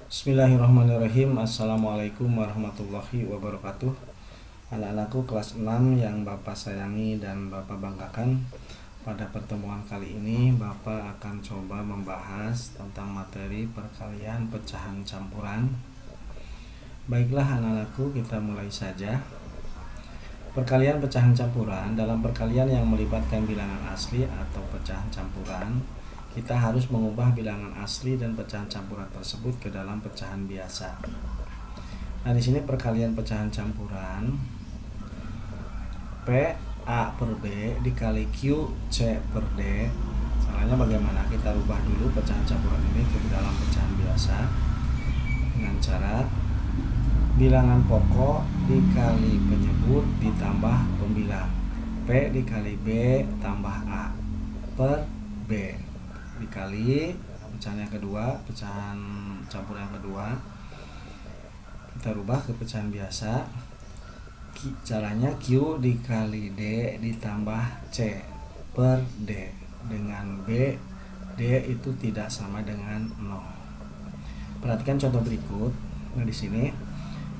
Bismillahirrahmanirrahim. Assalamualaikum warahmatullahi wabarakatuh. Anak-anakku kelas 6 yang Bapak sayangi dan Bapak banggakan, pada pertemuan kali ini Bapak akan coba membahas tentang materi perkalian pecahan campuran. Baiklah anak-anakku, kita mulai saja. Perkalian pecahan campuran. Dalam perkalian yang melibatkan bilangan asli atau pecahan campuran, kita harus mengubah bilangan asli dan pecahan campuran tersebut ke dalam pecahan biasa. Nah, di sini perkalian pecahan campuran P A per B dikali Q C per D. Caranya bagaimana? Kita rubah dulu pecahan campuran ini ke dalam pecahan biasa dengan cara bilangan pokok dikali penyebut ditambah pembilang. P dikali B tambah A per B dikali pecahan yang kedua, pecahan campuran yang kedua, kita rubah ke pecahan biasa. Caranya Q dikali D ditambah C per D dengan B. D itu tidak sama dengan 0. Perhatikan contoh berikut. Nah, di sini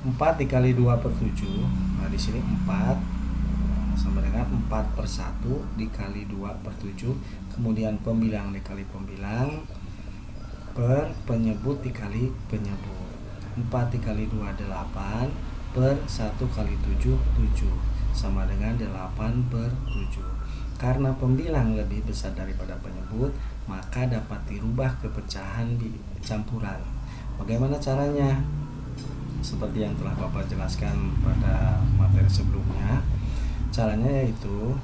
4 dikali 2 per 7. Nah, di sini 4 sama dengan 4 per 1 dikali 2 per 7. Kemudian pembilang dikali pembilang per penyebut dikali penyebut. 4 dikali 2 8 per 1 kali 7 7 sama dengan 8 per 7. Karena pembilang lebih besar daripada penyebut, maka dapat dirubah ke pecahan campuran. Bagaimana caranya? Seperti yang telah Bapak jelaskan pada materi sebelumnya. Caranya yaitu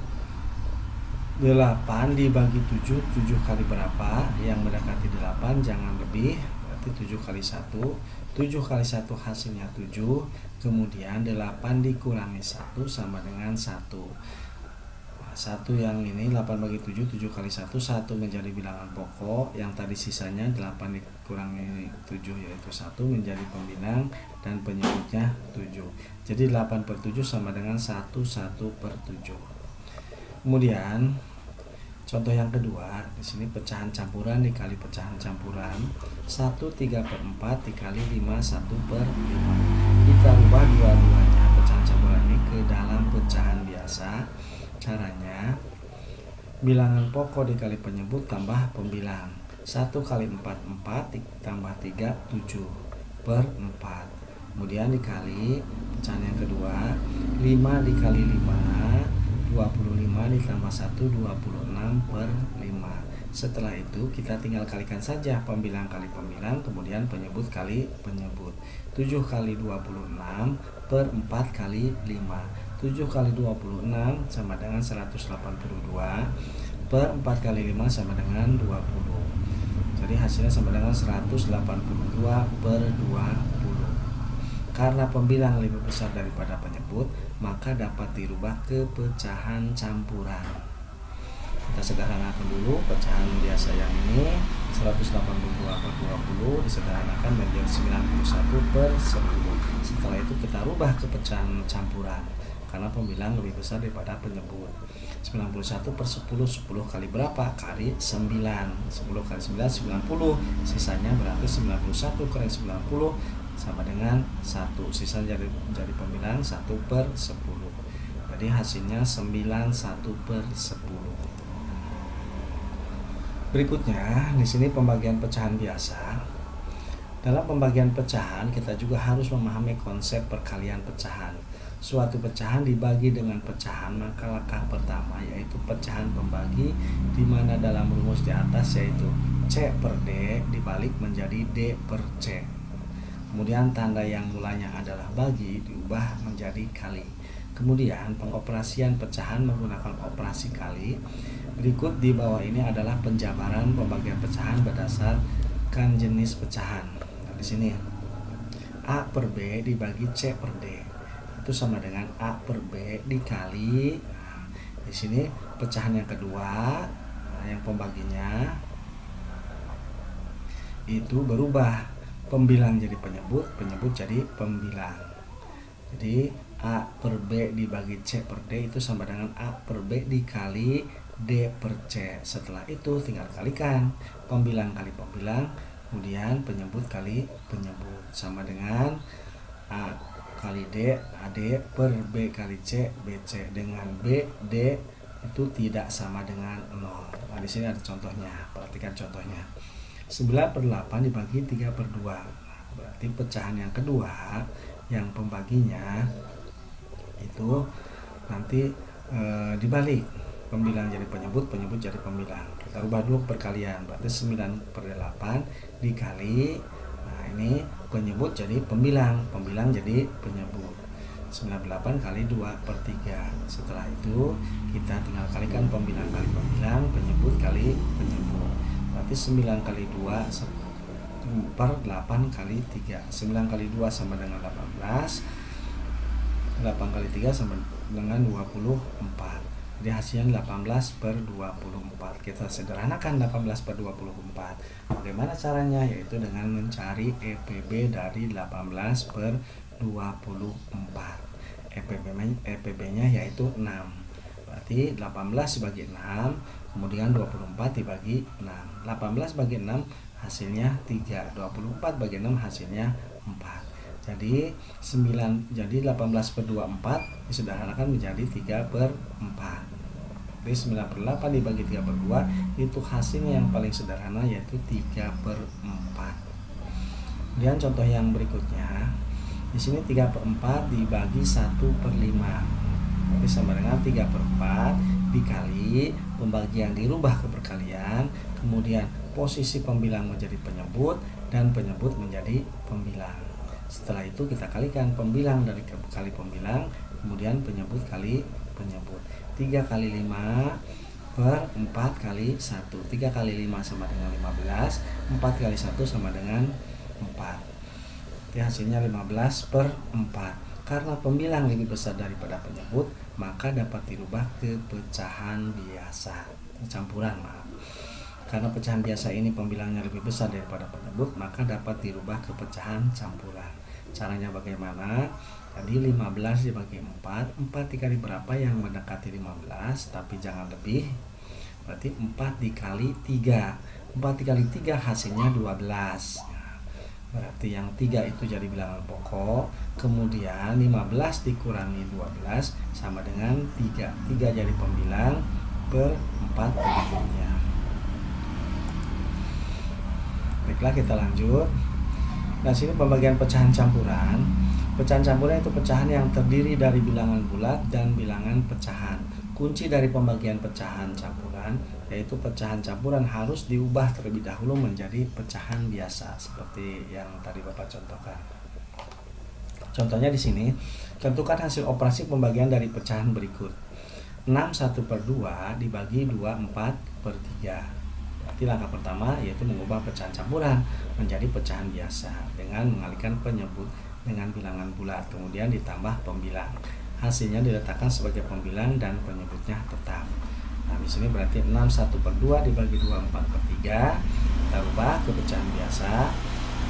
8 dibagi 7, 7 kali berapa? Yang mendekati 8 jangan lebih, berarti 7 kali 1. 7 kali 1 hasilnya 7. Kemudian 8 dikurangi 1 sama dengan 1. 1 yang ini 8 bagi 7, 7 kali 1, 1 menjadi bilangan pokok. Yang tadi sisanya 8 dikurangi 7 yaitu 1 menjadi pembilang dan penyebutnya 7. Jadi 8 per 7 sama dengan 1 per 7. Kemudian contoh yang kedua, di sini pecahan campuran dikali pecahan campuran. 1 3 per 4 dikali 5 1 per 5. Kita rubah dua-duanya pecahan campuran ini ke dalam pecahan biasa. Caranya bilangan pokok dikali penyebut tambah pembilang. 1 kali 4 4 ditambah 3 7 per 4. Kemudian dikali pecahan yang kedua, 5 dikali 5 25 ditambah 1 26 per 5. Setelah itu kita tinggal kalikan saja pembilang kali pembilang, kemudian penyebut kali penyebut. 7 kali 26 per 4 kali 5. 7 kali 26 sama dengan 182 per 4 kali 5 sama dengan 20. Jadi hasilnya sama dengan 182 per 20. Karena pembilang lebih besar daripada penyebut, maka dapat dirubah ke pecahan campuran. Kita sederhanakan dulu pecahan biasa yang ini. 182 per 20 disederhanakan menjadi 91 per 10. Setelah itu kita rubah ke pecahan campuran karena pembilang lebih besar daripada penyebut. 91 per 10, 10 kali berapa? Kali 9. 10 kali 9 90. Sisanya berarti 91 kali 90 sama dengan 1. Sisa jadi pembilang 1 per 10. Jadi hasilnya 91 per 10. Berikutnya, di sini pembagian pecahan biasa. Dalam pembagian pecahan, kita juga harus memahami konsep perkalian pecahan. Suatu pecahan dibagi dengan pecahan, maka langkah pertama yaitu pecahan pembagi, di mana dalam rumus di atas yaitu C per D dibalik menjadi D per C. Kemudian tanda yang mulanya adalah bagi diubah menjadi kali. Kemudian pengoperasian pecahan menggunakan operasi kali. Berikut di bawah ini adalah penjabaran pembagian pecahan berdasarkan jenis pecahan. Nah, di sini A per B dibagi C per D itu sama dengan A per B dikali. Di sini pecahan yang kedua, yang pembaginya itu berubah. Pembilang jadi penyebut, penyebut jadi pembilang. Jadi A per B dibagi C per D itu sama dengan A per B dikali D per C. Setelah itu tinggal kalikan pembilang kali pembilang, kemudian penyebut kali penyebut sama dengan A kali D, AD per B kali C, BC dengan B, D itu tidak sama dengan 0. Nah, di sini ada contohnya, perhatikan contohnya. 9/8 dibagi 3/2. Nah, berarti pecahan yang kedua yang pembaginya itu nanti dibalik. Pembilang jadi penyebut, penyebut jadi pembilang. Kita rubah dulu perkalian, berarti 9/8 dikali, nah ini penyebut jadi pembilang, pembilang jadi penyebut. 98 kali 2/3. Setelah itu kita tinggal kalikan pembilang kali pembilang, penyebut kali penyebut. Berarti 9 kali 2 per 8 kali 3. 9 kali 2 sama dengan 18. 8 kali 3 sama dengan 24. Jadi hasilnya 18/24. Kita sederhanakan 18/24. Bagaimana caranya? Yaitu dengan mencari EPB dari 18/24. EPB-nya yaitu 6. Berarti 18 dibagi 6, kemudian 24 dibagi 6. 18 bagi 6 hasilnya 3. 24 bagi 6 hasilnya 4. Jadi 18/24 disederhanakan menjadi 3/4. Jadi 9/8 dibagi 3/2 itu hasilnya yang paling sederhana, yaitu 3/4. Kemudian contoh yang berikutnya, di sini 3/4 dibagi 1/5. Jadi sama dengan 3/4 dikali pembagian dirubah ke perkalian, kemudian posisi pembilang menjadi penyebut dan penyebut menjadi pembilang. Setelah itu kita kalikan pembilang dari kali pembilang, kemudian penyebut kali penyebut. 3 kali 5 per 4 kali 1. 3 kali 5 sama dengan 15, 4 kali 1 sama dengan 4. Jadi hasilnya 15/4. Karena pembilang lebih besar daripada penyebut, maka dapat dirubah ke pecahan biasa. Campuran, maaf. Karena pecahan biasa ini pembilangnya lebih besar daripada penyebut, maka dapat dirubah ke pecahan campuran. Caranya bagaimana? Tadi 15 dibagi 4, 4 dikali berapa yang mendekati 15, tapi jangan lebih. Berarti 4 dikali 3. 4 dikali 3 hasilnya 12. Berarti yang 3 itu jadi bilangan pokok, kemudian 15 dikurangi 12 sama dengan 3. 3 jadi pembilang per 4 penyebutnya. Baiklah, kita lanjut. Nah, sini pembagian pecahan campuran. Pecahan campuran itu pecahan yang terdiri dari bilangan bulat dan bilangan pecahan. Kunci dari pembagian pecahan campuran yaitu pecahan campuran harus diubah terlebih dahulu menjadi pecahan biasa seperti yang tadi Bapak contohkan. Contohnya di sini, tentukan hasil operasi pembagian dari pecahan berikut. 6 1/2 dibagi 2 4/3. Berarti langkah pertama yaitu mengubah pecahan campuran menjadi pecahan biasa dengan mengalihkan penyebut dengan bilangan bulat, kemudian ditambah pembilang. Hasilnya diletakkan sebagai pembilang dan penyebutnya tetap. Nah, di sini berarti 6 1/2 dibagi 2 4/3. Kita ubah ke pecahan biasa.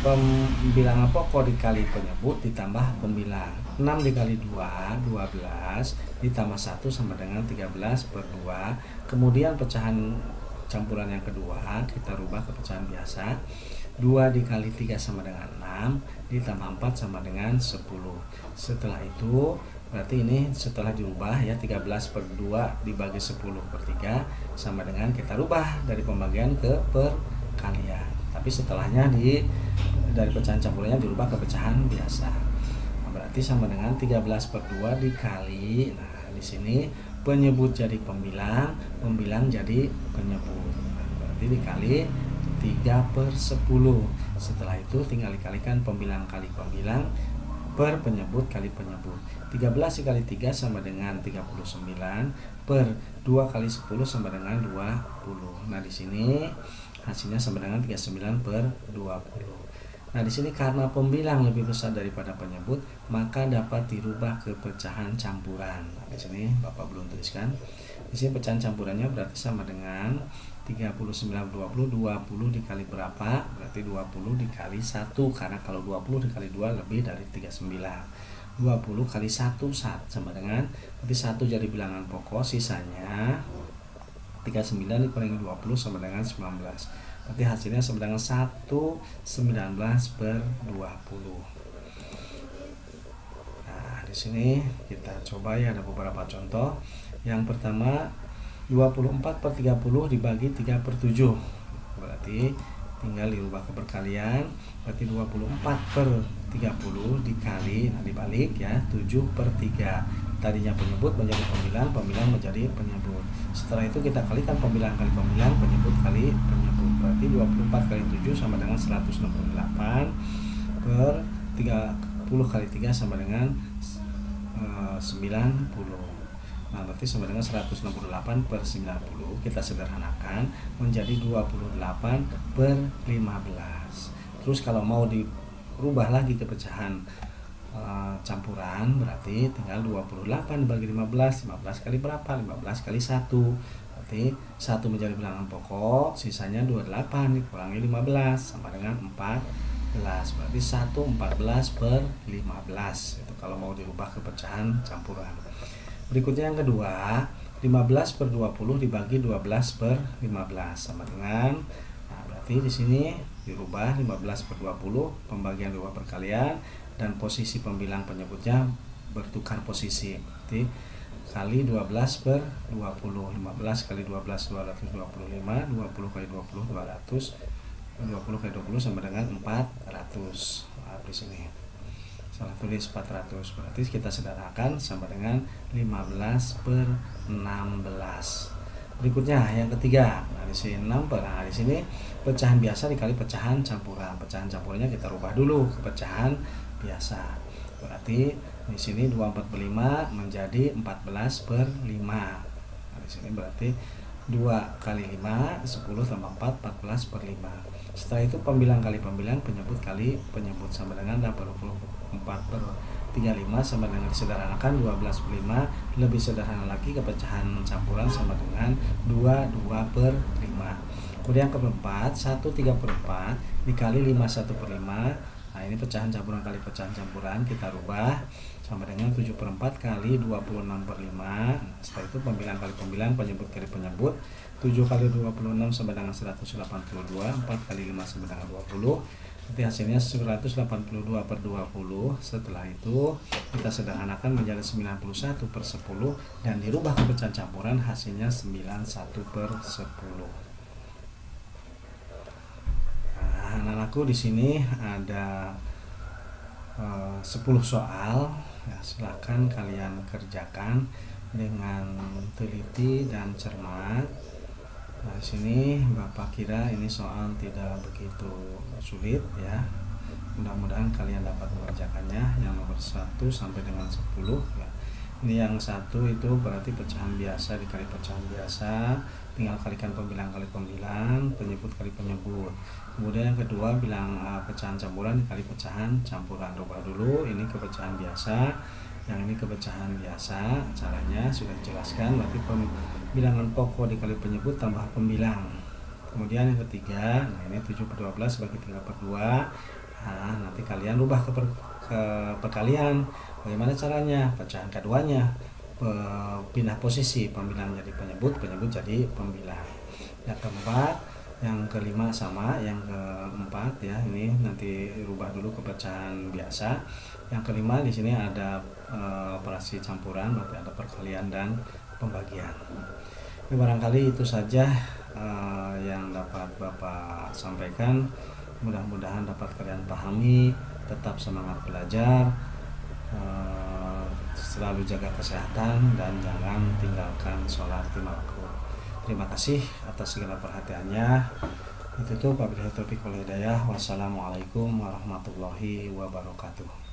Pembilangan pokok dikali penyebut ditambah pembilang. 6 dikali 2 12 ditambah 1 sama dengan 13/2. Kemudian pecahan campuran yang kedua kita rubah ke pecahan biasa. 2 dikali 3 sama dengan 6 ditambah 4 sama dengan 10. Setelah itu berarti ini setelah diubah ya, 13/2 dibagi 10/3 sama dengan kita rubah dari pembagian ke perkalian. Tapi setelahnya dari pecahan campurannya dirubah ke pecahan biasa. Nah, berarti sama dengan 13/2 dikali, nah di sini penyebut jadi pembilang, pembilang jadi penyebut. Berarti dikali 3/10. Setelah itu tinggal dikalikan pembilang kali pembilang per penyebut kali penyebut. 13 dikali 3 sama dengan 39 per 2 kali 10 sama dengan 20. Nah, di sini hasilnya sama dengan 39/20. Nah, di sini karena pembilang lebih besar daripada penyebut, maka dapat dirubah ke pecahan campuran. Nah, di sini Bapak belum tuliskan. Di sini pecahan campurannya berarti sama dengan 39/20. 20 dikali berapa? Berarti 20 dikali 1, karena kalau 20 dikali 2 lebih dari 39. 20 kali 1 sama dengan, berarti 1 jadi bilangan pokok, sisanya 39 dikurangi 20 sama dengan 19. berarti hasilnya sama dengan 1/19 per 20. Nah, di sini kita coba ya, ada beberapa contoh. Yang pertama 24/30 dibagi 3/7, berarti tinggal dirubah ke perkalian, berarti 24/30 dikali, nah dibalik ya, 7/3. Tadinya penyebut menjadi pembilang, pembilang menjadi penyebut. Setelah itu kita kalikan pembilang kali pembilang, penyebut kali penyebut, berarti 24 kali 7 sama dengan 168 per 30 kali 3 sama dengan 90. Nah, berarti sama dengan 168 per 90. Kita sederhanakan menjadi 28/15. Terus kalau mau dirubah lagi ke pecahan campuran, berarti tinggal 28 dibagi 15. 15 kali berapa? 15 kali 1. Berarti 1 menjadi bilangan pokok, sisanya 28 dikurangi 15 sama dengan 14. Berarti 1/14/15. Itu kalau mau dirubah ke pecahan campuran. Berikutnya yang kedua, 15/20 dibagi 12/15 sama dengan, nah berarti di sini dirubah 15/20, pembagian dua perkalian, dan posisi pembilang penyebutnya bertukar posisi. Berarti kali 12/20, 15 kali 12 225, 20 kali 20 200, 20 kali 20 sama dengan 400. Nah, di sini salah tulis 400, berarti kita sederhanakan sama dengan 15/16. Berikutnya yang ketiga, nah di sini 6 per, nah di sini pecahan biasa dikali pecahan campuran. Pecahan campurannya kita rubah dulu ke pecahan biasa. Berarti di sini 24/5 menjadi 14/5. Nah, di sini berarti 2 kali 5 10 tambah 4 14/5. Setelah itu pembilang kali pembilang, penyebut kali penyebut sama dengan 84/35 sama dengan disederhanakan 12/5, lebih sederhana lagi ke pecahan campuran sama dengan 22/5. Kemudian yang keempat 1/3/4 dikali 5 1/5. Nah, ini pecahan campuran kali pecahan campuran, kita rubah sama dengan 7/4 kali 26/5. Setelah itu pembilang kali pembilang, penyebut kali penyebut. 7 kali 26 sama dengan 182, 4 kali 5 sama dengan 20. Nanti hasilnya 182/20. Setelah itu kita sederhanakan menjadi 91/10 dan dirubah ke pecahan campuran, hasilnya 91/10. Nah, anak-anakku di sini ada 10 soal. Ya, silakan kalian kerjakan dengan teliti dan cermat. Nah, di sini Bapak kira ini soal tidak begitu sulit ya. Mudah-mudahan kalian dapat mengerjakannya. Yang nomor 1 sampai dengan 10 ya. Ini yang 1 itu berarti pecahan biasa dikali pecahan biasa, tinggal kalikan pembilang kali pembilang, penyebut kali penyebut. Kemudian yang kedua bilang pecahan campuran dikali pecahan campuran. Rubah dulu ini ke pecahan biasa, yang ini ke pecahan biasa. Caranya sudah dijelaskan, berarti bilangan pokok dikali penyebut tambah pembilang. Kemudian yang ketiga, nah ini 7/12 bagi 3/2. Nah, nanti kalian rubah ke perkalian. Bagaimana caranya? Pecahan keduanya, pindah posisi, pembilang jadi penyebut, penyebut jadi pembilang. Yang keempat, yang kelima sama yang keempat ya, ini nanti rubah dulu ke pecahan biasa. Yang kelima di sini ada operasi campuran, berarti ada perkalian dan pembagian. Ini barangkali itu saja yang dapat Bapak sampaikan. Mudah-mudahan dapat kalian pahami. Tetap semangat belajar, selalu jaga kesehatan, dan jangan tinggalkan sholat lima waktu. Terima kasih atas segala perhatiannya. Itu tuh Wabillahi taufiq wal hidayah. Wassalamualaikum warahmatullahi wabarakatuh.